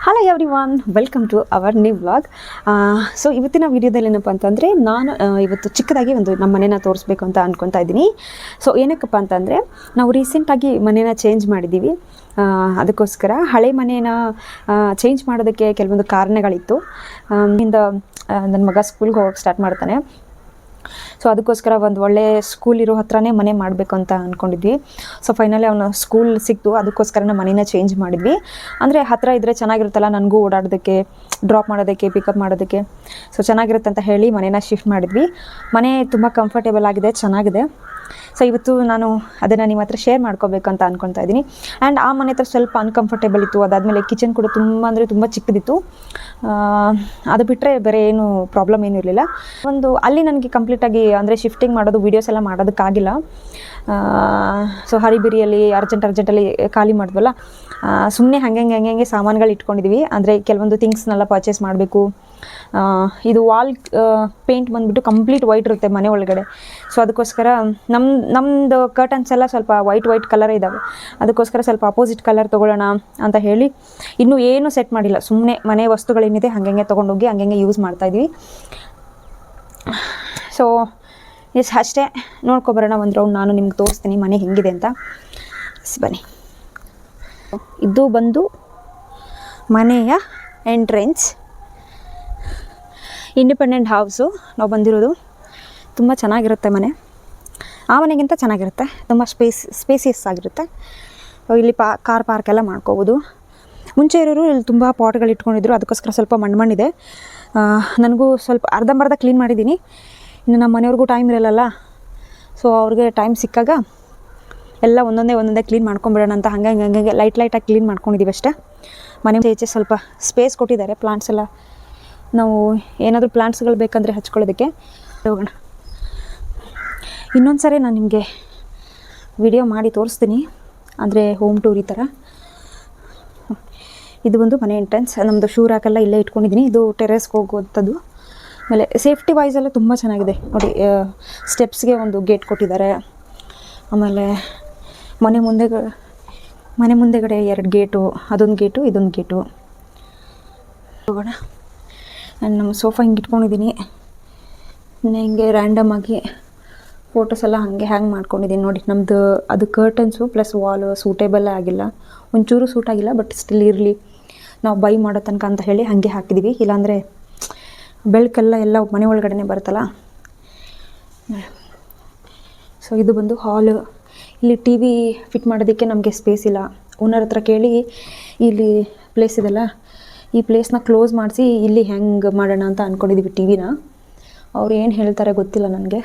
Hello everyone, welcome to our new vlog. So ಇವತ್ತಿನ ವಿಡಿಯೋದಲ್ಲಿ ಏನಪ್ಪ ಅಂತಂದರೆ ನಾನು ಇವತ್ತು ಚಿಕ್ಕದಾಗಿ ಒಂದು ನಮ್ಮ ಮನೇನ ತೋರಿಸ್ಬೇಕು ಅಂತ ಅಂದ್ಕೊತಾ ಇದ್ದೀನಿ. ಸೊ ಏನಕ್ಕಪ್ಪ ಅಂತಂದರೆ ನಾವು ರೀಸೆಂಟಾಗಿ ಮನೇನ ಚೇಂಜ್ ಮಾಡಿದ್ದೀವಿ. ಅದಕ್ಕೋಸ್ಕರ ಹಳೆ ಮನೇನ ಚೇಂಜ್ ಮಾಡೋದಕ್ಕೆ ಕೆಲವೊಂದು ಕಾರಣಗಳಿತ್ತು. ಇಂದ ನನ್ನ ಮಗ ಸ್ಕೂಲ್ಗೆ ಹೋಗೋಕ್ಕೆ ಸ್ಟಾರ್ಟ್ ಮಾಡ್ತಾನೆ. ಸೊ ಅದಕ್ಕೋಸ್ಕರ ಒಂದು ಒಳ್ಳೆ ಸ್ಕೂಲ್ ಇರೋ ಹತ್ರನೇ ಮನೆ ಮಾಡಬೇಕು ಅಂತ ಅಂದ್ಕೊಂಡಿದ್ವಿ. ಸೊ ಫೈನಲಿ ಅವನು ಸ್ಕೂಲ್ ಸಿಕ್ತು, ಅದಕ್ಕೋಸ್ಕರ ನಾವು ಮನೇನ ಚೇಂಜ್ ಮಾಡಿದ್ವಿ. ಅಂದರೆ ಹತ್ತಿರ ಇದ್ದರೆ ಚೆನ್ನಾಗಿರುತ್ತಲ್ಲ, ನನಗೂ ಓಡಾಡೋದಕ್ಕೆ, ಡ್ರಾಪ್ ಮಾಡೋದಕ್ಕೆ, ಪಿಕಪ್ ಮಾಡೋದಕ್ಕೆ. ಸೊ ಚೆನ್ನಾಗಿರುತ್ತೆ ಅಂತ ಹೇಳಿ ಮನೇನ ಶಿಫ್ಟ್ ಮಾಡಿದ್ವಿ. ಮನೆ ತುಂಬ ಕಂಫರ್ಟೇಬಲ್ ಆಗಿದೆ, ಚೆನ್ನಾಗಿದೆ. ಸೊ ಇವತ್ತು ನಾನು ಅದನ್ನು ನಿಮ್ಮ ಹತ್ರ ಶೇರ್ ಮಾಡ್ಕೋಬೇಕು ಅಂತ ಅಂದ್ಕೊತಾ ಇದ್ದೀನಿ. ಆ್ಯಂಡ್ ಆ ಮನೆ ಹತ್ರ ಸ್ವಲ್ಪ ಅನ್ಕಂಫರ್ಟೇಬಲ್ ಇತ್ತು. ಅದಾದಮೇಲೆ ಕಿಚನ್ ಕೂಡ ತುಂಬ ಚಿಕ್ಕದಿತ್ತು. ಅದು ಬಿಟ್ಟರೆ ಬೇರೆ ಏನು ಪ್ರಾಬ್ಲಮ್ ಏನೂ ಇರಲಿಲ್ಲ. ಅಲ್ಲಿ ನನಗೆ ಕಂಪ್ಲೀಟಾಗಿ ಅಂದರೆ ಶಿಫ್ಟಿಂಗ್ ಮಾಡೋದು, ವೀಡಿಯೋಸ್ ಎಲ್ಲ ಮಾಡೋದಕ್ಕಾಗಿಲ್ಲ. ಸೊ ಹರಿಬಿರಿಯಲ್ಲಿ ಅರ್ಜೆಂಟಲ್ಲಿ ಖಾಲಿ ಮಾಡಿದ್ವಲ್ಲ, ಸುಮ್ಮನೆ ಹಂಗೆ ಸಾಮಾನುಗಳು ಇಟ್ಕೊಂಡಿದ್ವಿ. ಅಂದರೆ ಕೆಲವೊಂದು ಥಿಂಗ್ಸ್ನೆಲ್ಲ ಪರ್ಚೇಸ್ ಮಾಡಬೇಕು. ಇದು ವಾಲ್ ಪೇಂಟ್ ಬಂದುಬಿಟ್ಟು ಕಂಪ್ಲೀಟ್ ವೈಟ್ ಇರುತ್ತೆ ಮನೆ ಒಳಗಡೆ. ಸೊ ಅದಕ್ಕೋಸ್ಕರ ನಮ್ಮದು ಕರ್ಟನ್ಸ್ ಎಲ್ಲ ಸ್ವಲ್ಪ ವೈಟ್ ಕಲರ್ ಇದ್ದಾವೆ. ಅದಕ್ಕೋಸ್ಕರ ಸ್ವಲ್ಪ ಅಪೋಸಿಟ್ ಕಲರ್ ತೊಗೊಳ್ಳೋಣ ಅಂತ ಹೇಳಿ ಇನ್ನೂ ಏನೂ ಸೆಟ್ ಮಾಡಿಲ್ಲ. ಸುಮ್ಮನೆ ಮನೆ ವಸ್ತುಗಳೇನಿದೆ ಹಾಗೆ ತೊಗೊಂಡೋಗಿ ಹಂಗೆ ಯೂಸ್ ಮಾಡ್ತಾಯಿದ್ವಿ. ಸೊ ಅಷ್ಟೇ, ನೋಡ್ಕೊಬರೋಣ ಒಂದು ರೌಂಡ್. ನಾನು ನಿಮ್ಗೆ ತೋರಿಸ್ತೀನಿ ಮನೆ ಹೆಂಗಿದೆ ಅಂತ. ಬನ್ನಿ. ಇದು ಬಂದು ಮನೆಯ ಎಂಟ್ರೆನ್ಸ್. ಇಂಡಿಪೆಂಡೆಂಟ್ ಹೌಸು ನಾವು ಬಂದಿರೋದು. ತುಂಬ ಚೆನ್ನಾಗಿರುತ್ತೆ ಮನೆ. ಆ ಮನೆಗಿಂತ ಚೆನ್ನಾಗಿರುತ್ತೆ, ತುಂಬ ಸ್ಪೇಸಿಯಸ್ ಆಗಿರುತ್ತೆ. ಇಲ್ಲಿ ಕಾರ್ ಪಾರ್ಕ್ ಎಲ್ಲ ಮಾಡ್ಕೋಬೋದು. ಮುಂಚೆ ಇರೋರು ಇಲ್ಲಿ ತುಂಬ ಪಾಟ್ಗಳು ಇಟ್ಕೊಂಡಿದ್ರು, ಅದಕ್ಕೋಸ್ಕರ ಸ್ವಲ್ಪ ಮಣ್ಣಿದೆ. ನನಗೂ ಸ್ವಲ್ಪ ಅರ್ಧಂಬರ್ಧ ಕ್ಲೀನ್ ಮಾಡಿದ್ದೀನಿ. ಇನ್ನು ನಮ್ಮ ಮನೆಯವ್ರಿಗೂ ಟೈಮ್ ಇರಲ್ಲ. ಸೊ ಅವ್ರಿಗೆ ಟೈಮ್ ಸಿಕ್ಕಾಗ ಎಲ್ಲ ಒಂದೊಂದೇ ಕ್ಲೀನ್ ಮಾಡ್ಕೊಂಬಿಡೋಣ ಅಂತ ಹಂಗೆ ಲೈಟಾಗಿ ಕ್ಲೀನ್ ಮಾಡ್ಕೊಂಡಿದ್ದೀವಿ ಅಷ್ಟೇ. ಮನೆ ಈಚೆ ಸ್ವಲ್ಪ ಸ್ಪೇಸ್ ಕೊಟ್ಟಿದ್ದಾರೆ. ಪ್ಲಾಂಟ್ಸ್ ಎಲ್ಲ ನಾವು ಏನಾದರೂ ಪ್ಲಾಂಟ್ಸ್ಗಳು ಬೇಕಂದರೆ ಹಚ್ಕೊಳ್ಳೋದಕ್ಕೆ ಹೋಗೋಣ. ಇನ್ನೊಂದು ಸಾರಿ ನಾನು ನಿಮಗೆ ವಿಡಿಯೋ ಮಾಡಿ ತೋರಿಸ್ತೀನಿ, ಅಂದರೆ ಹೋಮ್ ಟೂರ್ ಈ ಥರ. ಇದು ಒಂದು ಮನೆ ಎಂಟ್ರೆನ್ಸ್. ನಮ್ಮದು ಶೂ ರ್ಯಾಕೆಲ್ಲ ಇಲ್ಲೇ ಇಟ್ಕೊಂಡಿದ್ದೀನಿ. ಇದು ಟೆರೇಸ್ಗೆ ಹೋಗುವಂಥದ್ದು. ಆಮೇಲೆ ಸೇಫ್ಟಿ ವೈಸ್ ಎಲ್ಲ ತುಂಬ ಚೆನ್ನಾಗಿದೆ ನೋಡಿ. ಸ್ಟೆಪ್ಸ್ಗೆ ಒಂದು ಗೇಟ್ ಕೊಟ್ಟಿದ್ದಾರೆ. ಆಮೇಲೆ ಮನೆ ಮುಂದೆಗಡೆ 2 ಗೇಟು, ಅದೊಂದು ಗೇಟು, ಇದೊಂದು ಗೇಟು. ಹೋಗೋಣ. ನಾನು ನಮ್ಮ ಸೋಫಾ ಹಿಂಗೆ ಇಟ್ಕೊಂಡಿದ್ದೀನಿ. ಹಿಂಗೆ ರ್ಯಾಂಡಮ್ ಆಗಿ ಫೋಟೋಸ್ ಎಲ್ಲ ಹ್ಯಾಂಗ್ ಮಾಡ್ಕೊಂಡಿದ್ದೀನಿ ನೋಡಿ. ನಮ್ಮದು ಅದು ಕರ್ಟನ್ಸು ಪ್ಲಸ್ ವಾಲು ಸೂಟೇಬಲ್ಲೇ ಆಗಿಲ್ಲ, ಒಂಚೂರು ಸೂಟ್ ಆಗಿಲ್ಲ. ಬಟ್ ಸ್ಟಿಲ್ ಇರಲಿ, ನಾವು ಬೈ ಮಾಡೋ ತನಕ ಅಂತ ಹೇಳಿ ಹಾಗೆ ಹಾಕಿದ್ದೀವಿ. ಇಲ್ಲಾಂದರೆ ಬೆಳಕೆಲ್ಲ ಮನೆ ಒಳಗಡೆ ಬರುತ್ತಲ್ಲ. ಸೊ ಇದು ಬಂದು ಹಾಲು. ಇಲ್ಲಿ ಟಿ ವಿ ಫಿಟ್ ಮಾಡೋದಕ್ಕೆ ನಮಗೆ ಸ್ಪೇಸ್ ಇಲ್ಲ. ಓನರ್ ಹತ್ರ ಕೇಳಿ ಇಲ್ಲಿ ಪ್ಲೇಸ್ ಇದೆಲ್ಲ, ಈ ಪ್ಲೇಸ್ನ ಕ್ಲೋಸ್ ಮಾಡಿಸಿ ಇಲ್ಲಿ ಹೆಂಗೆ ಮಾಡೋಣ ಅಂತ ಅಂದ್ಕೊಂಡಿದ್ದೀವಿ ಟಿ ವಿನ. ಅವ್ರು ಏನು ಹೇಳ್ತಾರೆ ಗೊತ್ತಿಲ್ಲ ನನಗೆ.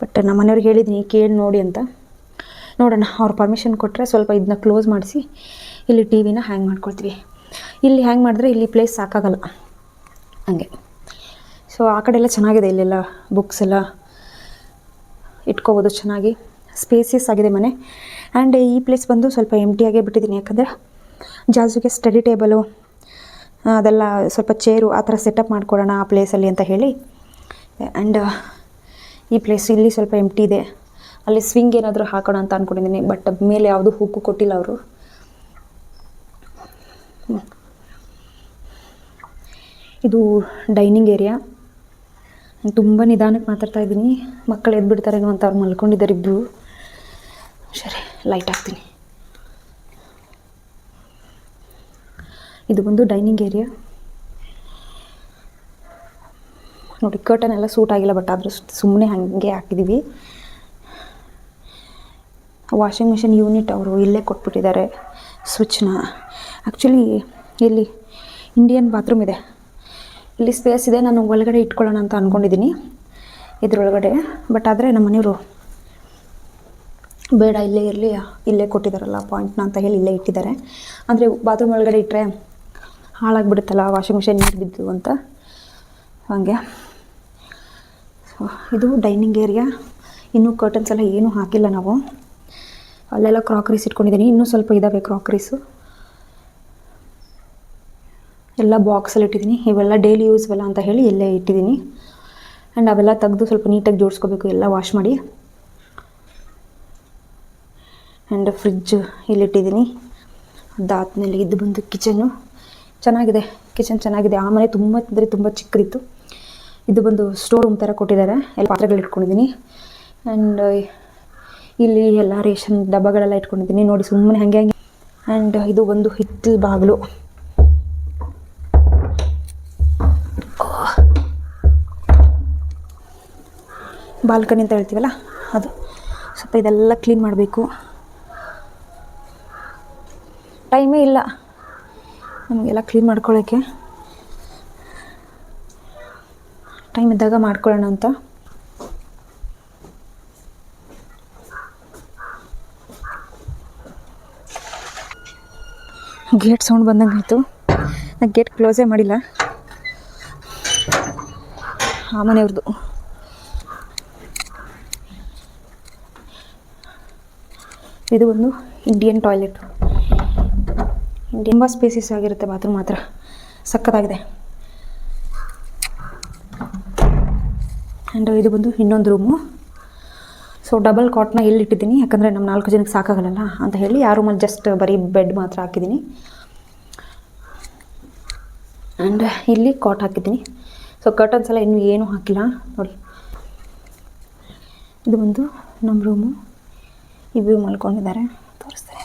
ಬಟ್ ನಮ್ಮ ಮನೆಯವ್ರಿಗೆ ಹೇಳಿದ್ದೀನಿ ಕೇಳಿ ನೋಡಿ ಅಂತ. ನೋಡೋಣ, ಅವ್ರು ಪರ್ಮಿಷನ್ ಕೊಟ್ಟರೆ ಸ್ವಲ್ಪ ಇದನ್ನ ಕ್ಲೋಸ್ ಮಾಡಿಸಿ ಇಲ್ಲಿ ಟಿ ವಿನ ಹ್ಯಾಂಗ್ ಮಾಡ್ಕೊಳ್ತೀವಿ. ಇಲ್ಲಿ ಹ್ಯಾಂಗ್ ಮಾಡಿದ್ರೆ ಇಲ್ಲಿ ಪ್ಲೇಸ್ ಸಾಕಾಗಲ್ಲ ಹಂಗೆ. ಸೊ ಆ ಕಡೆ ಎಲ್ಲ ಚೆನ್ನಾಗಿದೆ, ಇಲ್ಲೆಲ್ಲ ಬುಕ್ಸ್ ಎಲ್ಲ ಇಟ್ಕೋಬೋದು ಚೆನ್ನಾಗಿ. ಸ್ಪೇಸಿಯಸ್ ಆಗಿದೆ ಮನೆ. ಆ್ಯಂಡ್ ಈ ಪ್ಲೇಸ್ ಬಂದು ಸ್ವಲ್ಪ ಎಂಟಿಯಾಗೇ ಬಿಟ್ಟಿದ್ದೀನಿ. ಯಾಕಂದರೆ ಜಾಜುಗೆ ಸ್ಟಡಿ ಟೇಬಲು ಅದೆಲ್ಲ ಸ್ವಲ್ಪ ಚೇರು ಆ ಥರ ಸೆಟಪ್ ಮಾಡ್ಕೊಡೋಣ ಆ ಪ್ಲೇಸಲ್ಲಿ ಅಂತ ಹೇಳಿ. ಆ್ಯಂಡ್ ಈ ಪ್ಲೇಸ್ ಇಲ್ಲಿ ಸ್ವಲ್ಪ ಎಂಟಿ ಇದೆ. ಅಲ್ಲಿ ಸ್ವಿಂಗ್ ಏನಾದರೂ ಹಾಕೋಣ ಅಂತ ಅಂದ್ಕೊಂಡಿದ್ದೀನಿ. ಬಟ್ ಮೇಲೆ ಯಾವುದು ಹುಕ್ಕು ಕೊಟ್ಟಿಲ್ಲ ಅವರು. ಇದು ಡೈನಿಂಗ್ ಏರಿಯಾ. ನಾನು ತುಂಬ ನಿಧಾನಕ್ಕೆ ಮಾತಾಡ್ತಾ ಇದ್ದೀನಿ, ಮಕ್ಕಳು ಎದ್ಬಿಡ್ತಾರೇನೋ ಅಂತ ಅವ್ರು ಮಲ್ಕೊಂಡಿದ್ದಾರೆ ಇಬ್ಬರು. ಸರಿ, ಲೈಟ್ ಹಾಕ್ತೀನಿ. ಇದು ಒಂದು ಡೈನಿಂಗ್ ಏರಿಯಾ ನೋಡಿ. ಕರ್ಟನ್ ಎಲ್ಲ ಸೂಟ್ ಆಗಿಲ್ಲ, ಬಟ್ ಆದರೂ ಸುಮ್ಮನೆ ಹಾಗೆ ಹಾಕಿದ್ದೀವಿ. ವಾಷಿಂಗ್ ಮಿಷಿನ್ ಯೂನಿಟ್ ಅವರು ಇಲ್ಲೇ ಕೊಟ್ಬಿಟ್ಟಿದ್ದಾರೆ ಸ್ವಿಚ್ನ. ಆ್ಯಕ್ಚುಲಿ ಇಲ್ಲಿ ಇಂಡಿಯನ್ ಬಾತ್ರೂಮ್ ಇದೆ, ಇಲ್ಲಿ ಸ್ಪೇಸ್ ಇದೆ. ನಾನು ಒಳಗಡೆ ಇಟ್ಕೊಳ್ಳೋಣ ಅಂತ ಅಂದ್ಕೊಂಡಿದ್ದೀನಿ ಇದ್ರೊಳಗಡೆ. ಬಟ್ ಆದರೆ ನಮ್ಮ ಮನೆಯವರು ಬೇಡ, ಇಲ್ಲೇ ಇರಲಿ, ಇಲ್ಲೇ ಕೊಟ್ಟಿದ್ದಾರಲ್ಲ ಪಾಯಿಂಟ್ನ ಅಂತ ಹೇಳಿ ಇಲ್ಲೇ ಇಟ್ಟಿದ್ದಾರೆ. ಅಂದರೆ ಬಾತ್ರೂಮ್ ಒಳಗಡೆ ಇಟ್ಟರೆ ಹಾಳಾಗಿಬಿಡುತ್ತಲ್ಲ ವಾಷಿಂಗ್ ಮಿಷಿನ್ ನೀರು ಬಿದ್ದು ಅಂತ ಹಾಗೆ. ಸೊ ಇದು ಡೈನಿಂಗ್ ಏರಿಯಾ. ಇನ್ನೂ ಕರ್ಟನ್ಸ್ ಎಲ್ಲ ಏನೂ ಹಾಕಿಲ್ಲ ನಾವು. ಅಲ್ಲೆಲ್ಲ ಕ್ರಾಕರೀಸ್ ಇಟ್ಕೊಂಡಿದ್ದೀನಿ. ಇನ್ನೂ ಸ್ವಲ್ಪ ಇದ್ದಾವೆ ಕ್ರಾಕರೀಸು. ಎಲ್ಲ ಬಾಕ್ಸಲ್ಲಿ ಇಟ್ಟಿದ್ದೀನಿ. ಇವೆಲ್ಲ ಡೈಲಿ ಯೂಸ್ವೆಲ್ಲ ಅಂತ ಹೇಳಿ ಇಲ್ಲೇ ಇಟ್ಟಿದ್ದೀನಿ. ಆ್ಯಂಡ್ ಅವೆಲ್ಲ ತೆಗೆದು ಸ್ವಲ್ಪ ನೀಟಾಗಿ ಜೋಡಿಸ್ಕೋಬೇಕು, ಎಲ್ಲ ವಾಶ್ ಮಾಡಿ. ಆ್ಯಂಡ್ ಫ್ರಿಡ್ಜ್ ಇಲ್ಲಿಟ್ಟಿದ್ದೀನಿ. ಅದಾದಮೇಲೆ ಇದು ಬಂದು ಕಿಚನ್ನು. ಚೆನ್ನಾಗಿದೆ, ಕಿಚನ್ ಚೆನ್ನಾಗಿದೆ. ಆ ಮನೆ ತುಂಬ ಅಂದರೆ ತುಂಬ ಚಿಕ್ಕದಿತ್ತು. ಇದು ಬಂದು ಸ್ಟೋರ್ ರೂಮ್ ಥರ ಕೊಟ್ಟಿದ್ದಾರೆ, ಎಲ್ಲ ಪಾತ್ರೆಗಳು ಇಟ್ಕೊಂಡಿದ್ದೀನಿ. ಆ್ಯಂಡ್ ಇಲ್ಲಿ ಎಲ್ಲ ರೇಷನ್ ಡಬ್ಬಗಳೆಲ್ಲ ಇಟ್ಕೊಂಡಿದ್ದೀನಿ ನೋಡಿ, ಸುಮ್ಮನೆ ಹಾಗೆ. ಆ್ಯಂಡ್ ಇದು ಒಂದು ಹಿತ್ತಲ ಬಾಗಿಲು. ಬಾಲ್ಕನಿ ಅಂತ ಹೇಳ್ತೀವಲ್ಲ ಅದು. ಸ್ವಲ್ಪ ಇದೆಲ್ಲ ಕ್ಲೀನ್ ಮಾಡಬೇಕು. ಟೈಮೇ ಇಲ್ಲ ನಮಗೆಲ್ಲ ಕ್ಲೀನ್ ಮಾಡ್ಕೊಳ್ಳೋಕ್ಕೆ. ಟೈಮ್ ಇದ್ದಾಗ ಮಾಡ್ಕೊಳ್ಳೋಣ ಅಂತ. ಗೇಟ್ ಸೌಂಡ್ ಬಂದಂಗೆ ಆಯಿತು. ನಾನು ಗೇಟ್ ಕ್ಲೋಸೇ ಮಾಡಿಲ್ಲ, ಆ ಮನೆಯವ್ರದ್ದು. ಇದು ಒಂದು ಇಂಡಿಯನ್ ಟಾಯ್ಲೆಟ್. ತುಂಬ ಸ್ಪೇಸಿಯಸ್ ಆಗಿರುತ್ತೆ ಬಾತ್ರೂಮ್, ಮಾತ್ರ ಸಕ್ಕತ್ತಾಗಿದೆ. ಆ್ಯಂಡ್ ಇದು ಬಂದು ಇನ್ನೊಂದು ರೂಮು. ಸೊ ಡಬಲ್ ಕಾಟ್ನ ಇಲ್ಲಿ ಇಟ್ಟಿದ್ದೀನಿ, ಯಾಕಂದರೆ ನಮ್ಮ 4 ಜನಕ್ಕೆ ಸಾಕಾಗಲ್ಲ ಅಂತ ಹೇಳಿ ಆ ರೂಮಲ್ಲಿ ಜಸ್ಟ್ ಬರೀ ಬೆಡ್ ಮಾತ್ರ ಹಾಕಿದ್ದೀನಿ. ಆ್ಯಂಡ್ ಇಲ್ಲಿ ಕಾಟ್ ಹಾಕಿದ್ದೀನಿ. ಸೊ ಕರ್ಟನ್ಸ್ ಎಲ್ಲ ಇನ್ನೂ ಏನೂ ಹಾಕಿಲ್ಲ ನೋಡಿ. ಇದು ಬಂದು ನಮ್ಮ ರೂಮು. ಇಬ್ಬರು ಮಲ್ಕೊಂಡಿದ್ದಾರೆ, ತೋರಿಸ್ತಾರೆ.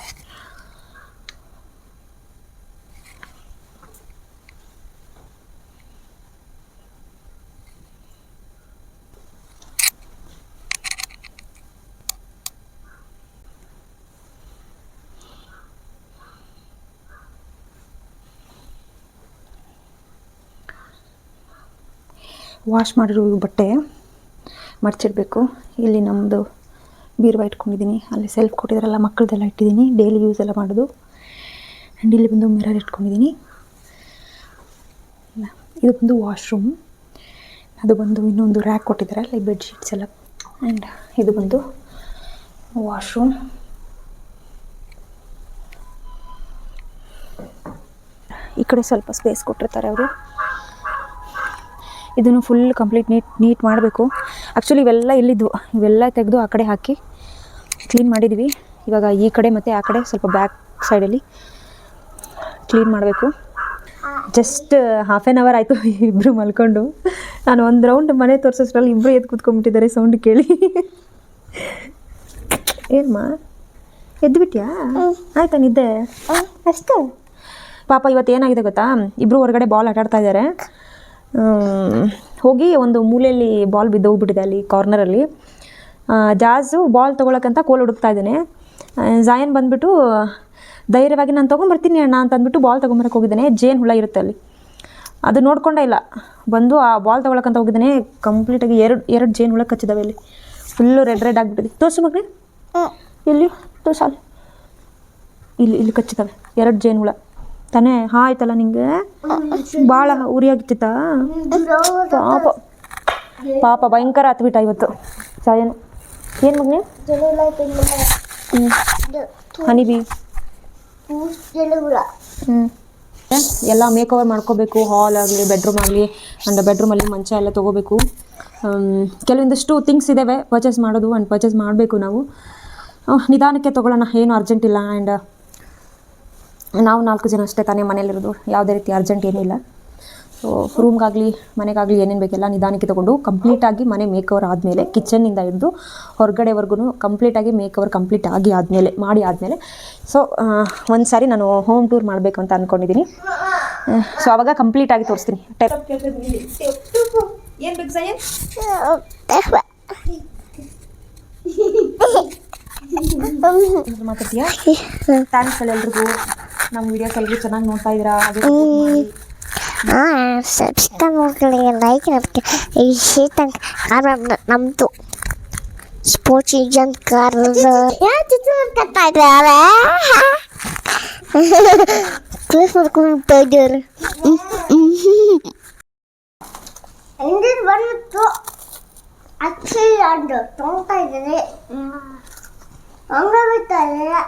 ವಾಶ್ ಮಾಡಿರೋ ಬಟ್ಟೆ ಮಡ್ಚಿಡಬೇಕು. ಇಲ್ಲಿ ನಮ್ಮದು ಬೀರುವಾ ಇಟ್ಕೊಂಡಿದ್ದೀನಿ, ಅಲ್ಲಿ ಸೆಲ್ಫ್ ಕೊಟ್ಟಿದ್ದಾರಲ್ಲ ಮಕ್ಕಳದೆಲ್ಲ ಇಟ್ಟಿದ್ದೀನಿ, ಡೈಲಿ ಯೂಸ್ ಎಲ್ಲ ಮಾಡೋದು. ಆ್ಯಂಡ್ ಇಲ್ಲಿ ಬಂದು ಮಿರರ್ ಇಟ್ಕೊಂಡಿದ್ದೀನಿ. ಇದು ಬಂದು ವಾಶ್ರೂಮ್. ಅದು ಬಂದು ಇನ್ನೊಂದು ರ್ಯಾಕ್ ಕೊಟ್ಟಿದ್ದಾರೆ, ಲೈಕ್ ಬೆಡ್ಶೀಟ್ಸ್ ಎಲ್ಲ. ಆ್ಯಂಡ್ ಇದು ಬಂದು ವಾಶ್ರೂಮ್. ಈ ಕಡೆ ಸ್ವಲ್ಪ ಸ್ಪೇಸ್ ಕೊಟ್ಟಿರ್ತಾರೆ ಅವರು. ಇದನ್ನು ಫುಲ್ ಕಂಪ್ಲೀಟ್ ನೀಟ್ ಮಾಡಬೇಕು. ಆ್ಯಕ್ಚುಲಿ ಇವೆಲ್ಲ ಇಲ್ಲಿದ್ದು, ಇವೆಲ್ಲ ತೆಗೆದು ಆ ಕಡೆ ಹಾಕಿ ಕ್ಲೀನ್ ಮಾಡಿದ್ವಿ. ಇವಾಗ ಈ ಕಡೆ ಮತ್ತು ಆ ಕಡೆ ಸ್ವಲ್ಪ ಬ್ಯಾಕ್ ಸೈಡಲ್ಲಿ ಕ್ಲೀನ್ ಮಾಡಬೇಕು. ಜಸ್ಟ್ ಹಾಫ್ ಆನ್ ಅವರ್ ಆಯಿತು ಇಬ್ಬರು ಮಲ್ಕೊಂಡು. ನಾನು ಒಂದು ರೌಂಡ್ ಮನೆ ತೋರಿಸೋಷ್ಟ್ರಲ್ಲಿ ಇಬ್ಬರು ಎದ್ದು ಕೂತ್ಕೊಂಡ್ಬಿಟ್ಟಿದ್ದಾರೆ ಸೌಂಡ್ ಕೇಳಿ. ಏನಮ್ಮ ಎದ್ದುಬಿಟ್ಯಾ? ಆಯ್ತಾ ನಿದ್ದೆ ಅಷ್ಟೇ? ಪಾಪ ಇವತ್ತು ಏನಾಗಿದೆ ಗೊತ್ತಾ, ಇಬ್ಬರು ಹೊರಗಡೆ ಬಾಲ್ ಆಟಾಡ್ತಾ ಇದ್ದಾರೆ. ಹೋಗಿ ಒಂದು ಮೂಲೆಯಲ್ಲಿ ಬಾಲ್ ಬಿದ್ದೋಗ್ಬಿಟ್ಟಿದೆ ಅಲ್ಲಿ ಕಾರ್ನರಲ್ಲಿ. ಜಾಜು ಬಾಲ್ ತೊಗೊಳಕ್ಕಂತ ಕೋಲ್ ಹುಡುಕ್ತಾ ಇದ್ದಾನೆ. ಜಾಯನ್ ಬಂದುಬಿಟ್ಟು ಧೈರ್ಯವಾಗಿ ನಾನು ತೊಗೊಂಬರ್ತೀನಿ ಅಣ್ಣ ಅಂತ ಅಂದ್ಬಿಟ್ಟು ಬಾಲ್ ತೊಗೊಂಬರಕ್ಕೆ ಹೋಗಿದ್ದಾನೆ. ಜೇನು ಹುಳ ಇರುತ್ತೆ ಅಲ್ಲಿ, ಅದು ನೋಡ್ಕೊಂಡೇ ಇಲ್ಲ, ಬಂದು ಆ ಬಾಲ್ ತೊಗೊಳಕ್ಕಂತ ಹೋಗಿದ್ದಾನೆ. ಕಂಪ್ಲೀಟಾಗಿ ಎರಡು ಜೇನು ಹುಳ ಕಚ್ಚಿದಾವೆ ಇಲ್ಲಿ, ಫುಲ್ಲು ರೆಡ್ ಆಗಿಬಿಟ್ಟಿದೆ. ತೋರಿಸು ಮಗನೇ, ಇಲ್ಲಿ ತೋರ್ಸು, ಇಲ್ಲಿ ಕಚ್ಚಿದಾವೆ 2 ಜೇನು ಹುಳ ತಾನೇ. ಆಯ್ತಲ್ಲ ನಿಂಗೆ, ಭಾಳ ಉರಿಯಾಗಿತ್ತಿತ್ತ? ಪಾಪ ಭಯಂಕರ ಹತ್ಬಿಟ್ಟ ಇವತ್ತು ಸಾಯನು. ಏನು ಮಗನೇ? ಹನಿಬಿ. ಎಲ್ಲ ಮೇಕ್ ಓವರ್ ಮಾಡ್ಕೋಬೇಕು. ಹಾಲ್ ಆಗಲಿ, ಬೆಡ್ರೂಮ್ ಆಗಲಿ. ಆ್ಯಂಡ್ ಬೆಡ್ರೂಮಲ್ಲಿ ಮಂಚ ಎಲ್ಲ ತೊಗೋಬೇಕು. ಕೆಲವೊಂದಿಷ್ಟು ಥಿಂಗ್ಸ್ ಇದ್ದಾವೆ ಪರ್ಚೇಸ್ ಮಾಡೋದು, ಆ್ಯಂಡ್ ಪರ್ಚೇಸ್ ಮಾಡಬೇಕು ನಾವು. ನಿಧಾನಕ್ಕೆ ತೊಗೊಳ್ಳೋಣ, ಏನು ಅರ್ಜೆಂಟ್ ಇಲ್ಲ. ಆ್ಯಂಡ್ ನಾವು 4 ಜನ ಅಷ್ಟೇ ತಾನೇ ಮನೇಲಿರೋದು, ಯಾವುದೇ ರೀತಿ ಅರ್ಜೆಂಟ್ ಏನೂ ಇಲ್ಲ. ಸೊ ರೂಮ್ಗಾಗಲಿ ಮನೆಗಾಗಲಿ ಏನೇನು ಬೇಕೆಲ್ಲ ನಿಧಾನಕ್ಕೆ ತೊಗೊಂಡು ಕಂಪ್ಲೀಟಾಗಿ ಮನೆ ಮೇಕ್ ಓವರ್ ಆದಮೇಲೆ, ಕಿಚನ್ನಿಂದ ಹಿಡಿದು ಹೊರಗಡೆವರೆಗೂ ಕಂಪ್ಲೀಟಾಗಿ ಮೇಕ್ ಓವರ್ ಕಂಪ್ಲೀಟ್ ಮಾಡಿ ಆದಮೇಲೆ ಸೊ ಒಂದು ಸಾರಿ ನಾನು ಹೋಮ್ ಟೂರ್ ಮಾಡಬೇಕು ಅಂತ ಅಂದ್ಕೊಂಡಿದ್ದೀನಿ. ಸೊ ಆವಾಗ ಕಂಪ್ಲೀಟಾಗಿ ತೋರಿಸ್ತೀನಿ. ಏನು ಬೇಕು ಸಯ್ಯ? ಮಾತಾಡ್ತೀಯಾ? ಥ್ಯಾಂಕ್ಸ್ ಅಲ್ಲ ಎಲ್ರಿಗೂ, ನಮ್ಮ ವಿಡಿಯೋಸ್ ಎಲ್ರಿಗೂ ಚೆನ್ನಾಗಿ ನೋಡ್ತಾ ಇದ್ದೀರಾ. ಲೈಕ್ ನಮ್ಮದು ಸ್ಪೋರ್ಟ್ಸ್ ಏಜೆಂಟ್ ಕಾರದ ಕ್ಲಿಪ್ ಮಾಡ್ಕೊಂಡು ಇದ್ದಾರೆ. ಬಂದ್ಬಿಟ್ಟು ಅಚ್ಚಿ ಅಂಡು ತೊಗೊಳ್ತಾ ಇದ್ದಾರೆ, ಹಂಗೆ ಬಿಡ್ತಾ ಇದ್ದಾರೆ.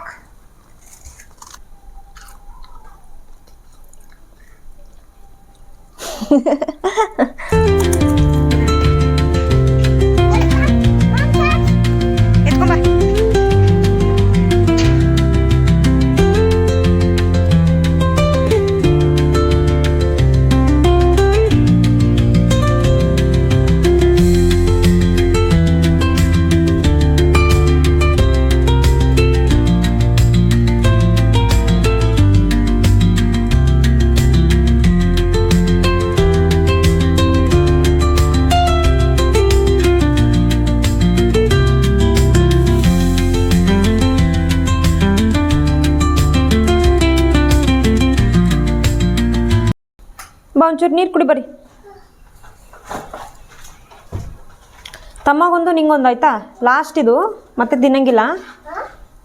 ಬಾ ಒಂಚೂರು ನೀರು ಕುಡಿ ಬರ್ರಿ. ತಮ್ಮಗೊಂದು ನಿಂಗೊಂದು ಆಯಿತಾ, ಲಾಸ್ಟ್ ಇದು ಮತ್ತೆ ತಿನ್ನಂಗಿಲ್ಲ.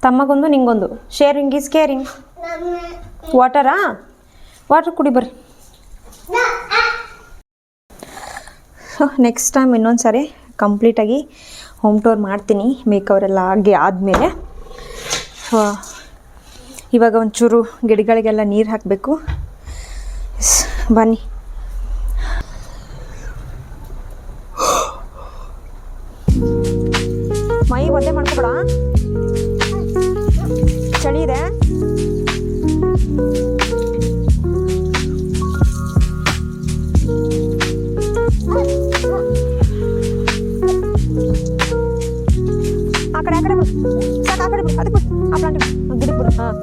ತಮ್ಮಗೊಂದು ನಿಂಗೊಂದು. Sharing is caring. ವಾಟರಾ? ವಾಟರ್ ಕುಡಿ ಬರ್ರಿ. ಸೊ ನೆಕ್ಸ್ಟ್ ಟೈಮ್ ಇನ್ನೊಂದು ಸಾರಿ ಕಂಪ್ಲೀಟಾಗಿ ಹೋಮ್ ಟೂರ್ ಮಾಡ್ತೀನಿ ಮೇಕವರೆಲ್ಲ ಆದಮೇಲೆ. ಇವಾಗ ಒಂಚೂರು ಗಿಡಗಳಿಗೆಲ್ಲ ನೀರು ಹಾಕಬೇಕು. ಬನ್ನಿ. ಮೈ ಒದ್ದೆ ಮಾಡ್ಕೊಬೇಡ, ಚಳಿ ಇದೆ. ಆ ಕಡೆ ಬಿಡು ಸಾಕು, ಆ ಕಡೆ ಬಿಡು, ಅದಕ್ಕೆ ಬಿಡು, ಆ ಪ್ಲಾಂಟ್ ಗಿಡಕ್ಕೆ ಬಿಡು. ಹಾಂ